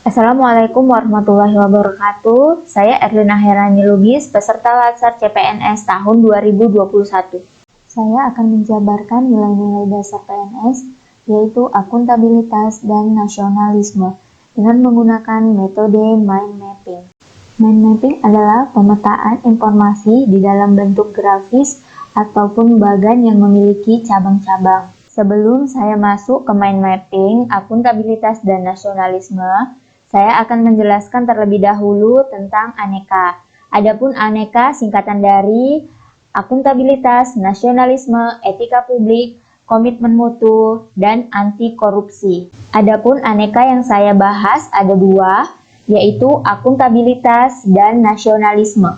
Assalamualaikum warahmatullahi wabarakatuh. Saya Erlina Herani Lubis, peserta Latsar CPNS tahun 2021. Saya akan menjabarkan nilai-nilai dasar PNS, yaitu akuntabilitas dan nasionalisme, dengan menggunakan metode mind mapping. Mind mapping adalah pemetaan informasi di dalam bentuk grafis ataupun bagan yang memiliki cabang-cabang. Sebelum saya masuk ke mind mapping, akuntabilitas dan nasionalisme, saya akan menjelaskan terlebih dahulu tentang aneka. Adapun aneka singkatan dari akuntabilitas, nasionalisme, etika publik, komitmen mutu, dan anti korupsi. Adapun aneka yang saya bahas ada dua, yaitu akuntabilitas dan nasionalisme.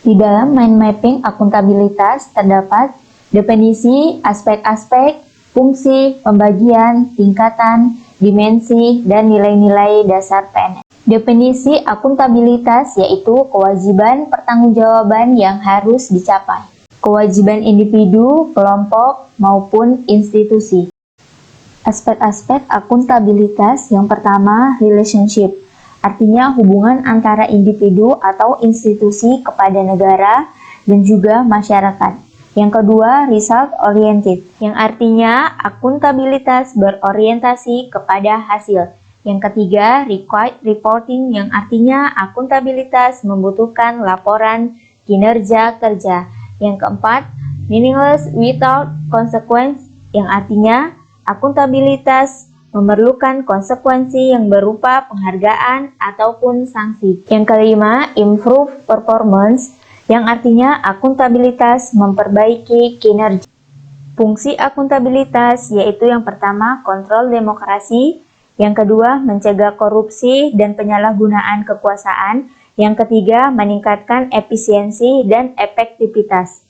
Di dalam mind mapping akuntabilitas terdapat definisi, aspek-aspek, fungsi, pembagian, tingkatan, dimensi, dan nilai-nilai dasar PNS. Definisi akuntabilitas yaitu kewajiban pertanggungjawaban yang harus dicapai. Kewajiban individu, kelompok, maupun institusi. Aspek-aspek akuntabilitas yang pertama, relationship. Artinya hubungan antara individu atau institusi kepada negara dan juga masyarakat. Yang kedua, result oriented, yang artinya akuntabilitas berorientasi kepada hasil. Yang ketiga, required reporting, yang artinya akuntabilitas membutuhkan laporan kinerja kerja. Yang keempat, meaningless without consequence, yang artinya akuntabilitas memerlukan konsekuensi yang berupa penghargaan ataupun sanksi. Yang kelima, improve performance, yang artinya akuntabilitas memperbaiki kinerja. Fungsi akuntabilitas yaitu yang pertama kontrol demokrasi, yang kedua mencegah korupsi dan penyalahgunaan kekuasaan, yang ketiga meningkatkan efisiensi dan efektivitas.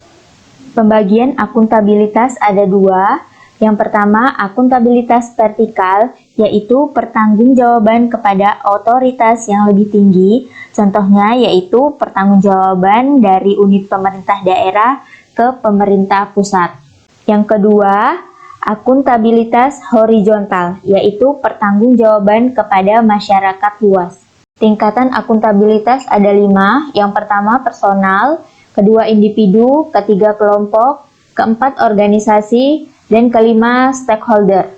Pembagian akuntabilitas ada dua. Yang pertama, akuntabilitas vertikal, yaitu pertanggungjawaban kepada otoritas yang lebih tinggi. Contohnya yaitu pertanggungjawaban dari unit pemerintah daerah ke pemerintah pusat. Yang kedua, akuntabilitas horizontal, yaitu pertanggungjawaban kepada masyarakat luas. Tingkatan akuntabilitas ada 5. Yang pertama, personal, kedua individu, ketiga kelompok, keempat organisasi, dan kelima stakeholder.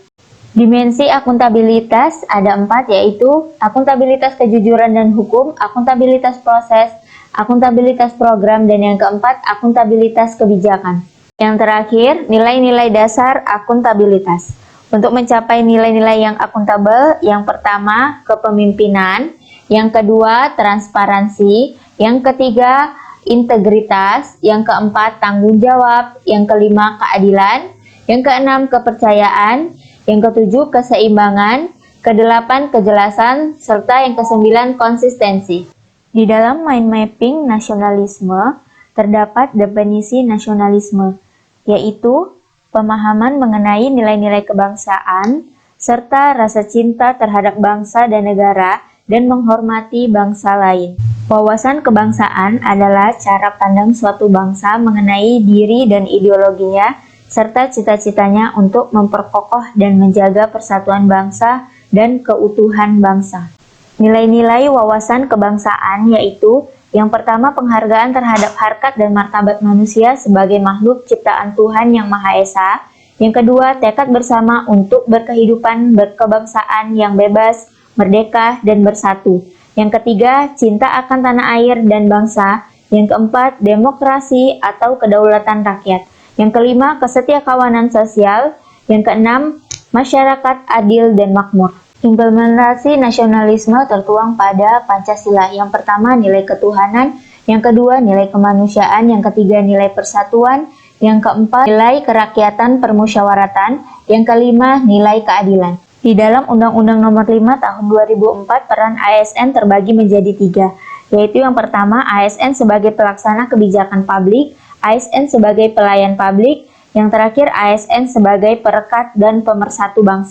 Dimensi akuntabilitas ada 4, yaitu akuntabilitas kejujuran dan hukum, akuntabilitas proses, akuntabilitas program, dan yang keempat akuntabilitas kebijakan. Yang terakhir, nilai-nilai dasar akuntabilitas. Untuk mencapai nilai-nilai yang akuntabel, yang pertama kepemimpinan, yang kedua transparansi, yang ketiga integritas, yang keempat tanggung jawab, yang kelima keadilan, yang keenam kepercayaan, yang ketujuh keseimbangan, kedelapan kejelasan, serta yang kesembilan konsistensi. Di dalam mind mapping nasionalisme terdapat definisi nasionalisme, yaitu pemahaman mengenai nilai-nilai kebangsaan, serta rasa cinta terhadap bangsa dan negara, dan menghormati bangsa lain. Wawasan kebangsaan adalah cara pandang suatu bangsa mengenai diri dan ideologinya, serta cita-citanya untuk memperkokoh dan menjaga persatuan bangsa dan keutuhan bangsa. Nilai-nilai wawasan kebangsaan yaitu yang pertama penghargaan terhadap harkat dan martabat manusia sebagai makhluk ciptaan Tuhan Yang Maha Esa. Yang kedua, tekad bersama untuk berkehidupan berkebangsaan yang bebas, merdeka, dan bersatu. Yang ketiga, cinta akan tanah air dan bangsa. Yang keempat, demokrasi atau kedaulatan rakyat. Yang kelima, kesetiakawanan sosial. Yang keenam, masyarakat adil dan makmur. Implementasi nasionalisme tertuang pada Pancasila. Yang pertama, nilai ketuhanan. Yang kedua, nilai kemanusiaan. Yang ketiga, nilai persatuan. Yang keempat, nilai kerakyatan permusyawaratan. Yang kelima, nilai keadilan. Di dalam Undang-Undang Nomor 5 Tahun 2004, peran ASN terbagi menjadi 3, yaitu yang pertama, ASN sebagai pelaksana kebijakan publik, ASN sebagai pelayan publik, yang terakhir ASN sebagai perekat dan pemersatu bangsa.